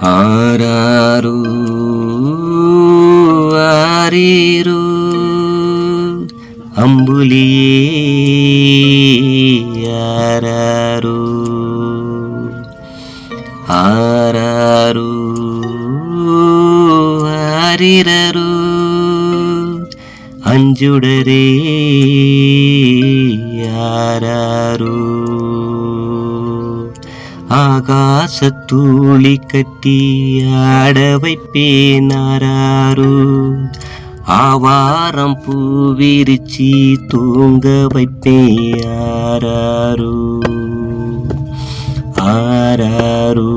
ஆராரோ ஆரீரோ அம்புலியே ஆராரோ ஆராரோ ஆரிரரோ அஞ்சுடரே ஆராரோ ஆகாசத்தூளி கட்டி ஆட வைப்பேன் ஆராரோ ஆவாரம் பூவிரிச்சி தூங்க வைப்பேன் ஆராரோ ஆராரோ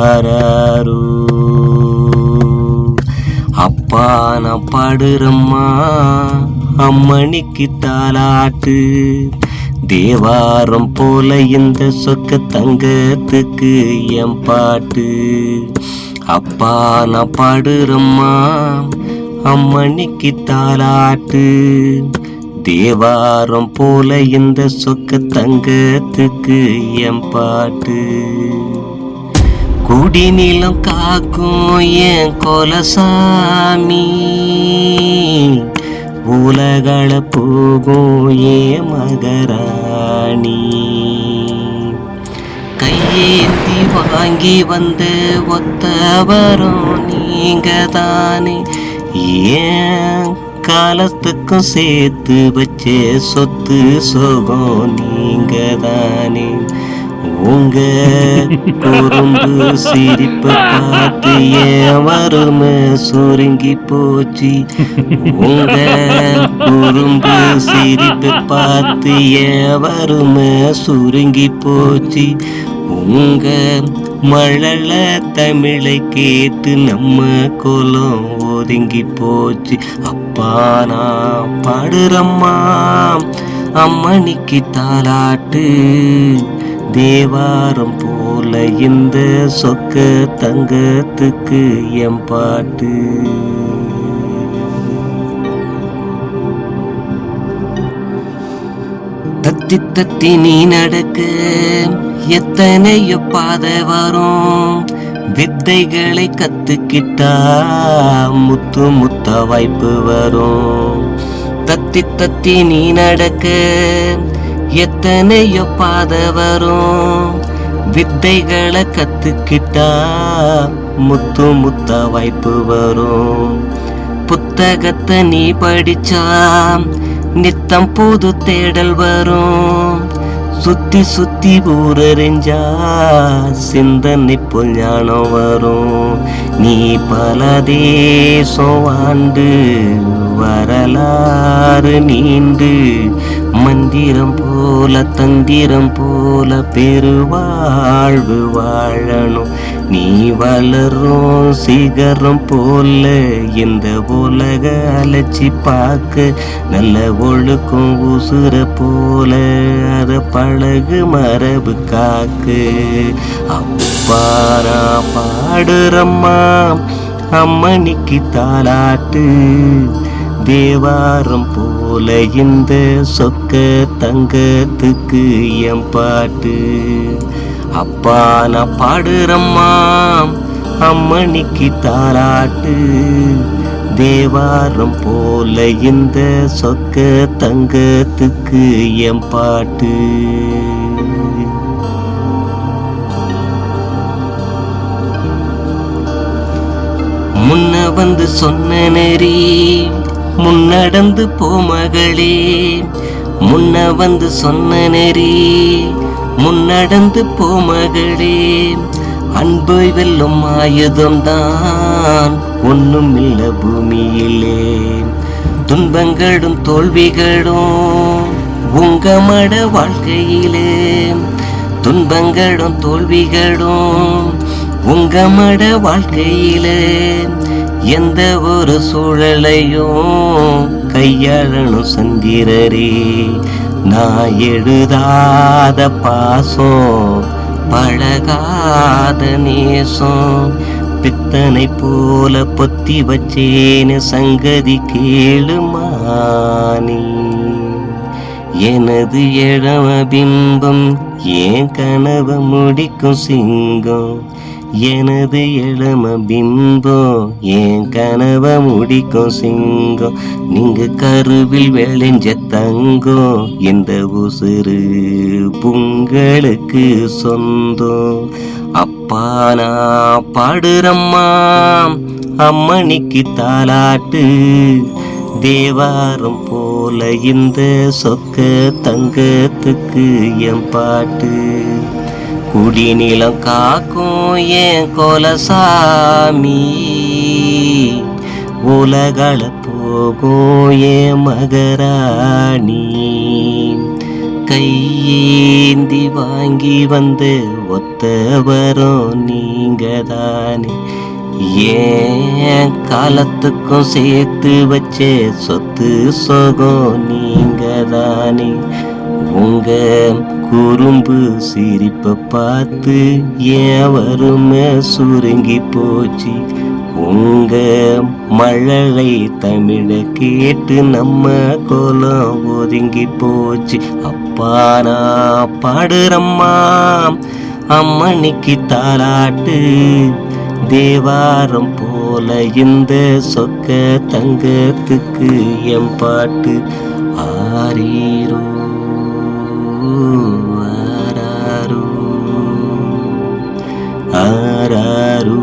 ஆராரோ அப்பா நான் பாடுறம்மா அம்மணிக்கு தாலாட்டு தேவாரம் போல இந்த சொக்க தங்கத்துக்கு என் பாட்டு அப்பா நான் பாடுறம்மா அம்மணிக்கு தாலாட்டு தேவாரம் போல இந்த சொக்க தங்கத்துக்கு என் பாட்டு குடிநிலம் காக்கும் என் கோலசாமி உலகள போகும் ஏன் மகராணி கையேந்தி வாங்கி வந்து ஒத்தவரும் நீங்க தானே ஏன் காலத்துக்கும் சேர்த்து வச்சே சொத்து சோகம் நீங்க தானே உங்க குறும்பு சிரிப்பை பார்த்து ஏன் வறுமை சுருங்கி போச்சு உங்க குறும்பு சிரிப்பை பார்த்து ஏன் வறுமை சுருங்கி போச்சு உங்க மழல தமிழை கேட்டு நம்ம குலம் ஒதுங்கி போச்சு அப்பா நான் பாடுறம்மா அம்மணிக்கு தாலாட்டு தேவாரம் போல இந்த சொக்க தங்கத்துக்கு என் பாட்டு தத்தி தத்தி நீ நடக்க எத்தனையோ பாதை வரும் வித்தைகளை கத்துக்கிட்டா முத்து முத்த வாய்ப்பு வரும் தத்தி தத்தி நீ நடக்க எத்தனையோ பாதை வரும் வித்தைகளை கத்துக்கிட்டா முத்து முத்த வாய்ப்பு வரும் புத்தகத்தை நீ படிச்சா நித்தம் புது தேடல் வரும் சுத்தி சுத்தி ஊரறிஞ்சா சிந்தனை போல் ஞானம் வரும் நீ பல தேசம் ஆண்டு வரலாறு நீண்டு மந்திரம் போல தந்திரம் போல பெருவாழ்வு வாழணும் நீ வளரும் சிகரம் போல இந்த உலக அலட்சி பார்க்க நல்ல ஒழுக்கும் உசுர போல அத பழகு மரபு காக்கு அப்பாரா பாடுறம்மா அம்மணிக்கு தாலாட்டு தேவாரம் போல இந்த சொக்க தங்கத்துக்கு என் பாட்டு அப்பா நான் பாடுறம்மா அம்மணிக்கு தாலாட்டு தேவாரம் போல இந்த சொக்க தங்கத்துக்கு என் பாட்டு முன்ன வந்து சொன்ன நெறி முன்னடந்து போ மகளே முன்ன வந்து சொன்ன நெறி முன்னடந்து போ மகளே அன்பு வெல்லும் ஆயுதம்தான் ஒன்னும் இல்ல பூமியிலே துன்பங்களும் தோல்விகளும் உங்க மட வாழ்க்கையிலே துன்பங்களும் தோல்விகளும் உங்க மட வாழ்க்கையிலே எந்த ஒரு சூழலையும் கையாளணும் சந்திரரே நான் எழுதாத பாசம் பழகாத நேசம் பித்தனை போல பொத்தி வச்சேன்னு சங்கதி கேளுமானி எனது இளம பிம்பம் ஏன் கனவு முடிக்கும் சிங்கம். எனது இளம பிம்பம் ஏன் கனவ முடிக்கும் சிங்கம். நீங்க கருவில் விளைஞ்ச தங்கம், இந்த உசுறு புங்களுக்கு சொந்தம். அப்பா நான் பாடுறம்மா அம்மணிக்கு தாலாட்டு, தேவாரம் போல இந்த சொக்க தங்கத்துக்கு என் பாட்டு. குடிநிலம் காக்கும் என் கொலசாமி, உலகள போகும் என் மகராணி. கையேந்தி வாங்கி வந்து ஒத்த வரும் நீங்க தானே, ஏன் காலத்துக்கும் சேர்த்து வச்சே சொத்து சொகம் நீங்க தானே. உங்க குறும்பு சிரிப்பை பார்த்து ஏன் வறுமை சுருங்கி போச்சு. உங்க மழலை தமிழ கேட்டு நம்ம கோலம் ஒதுங்கி போச்சு. அப்பா நான் பாடுறம்மா அம்மணிக்கு தாலாட்டு, தேவாரம் போல இந்த சொக்க தங்கத்துக்கு என் பாட்டு. ஆரீரோ ஆராரோ ஆராரோ.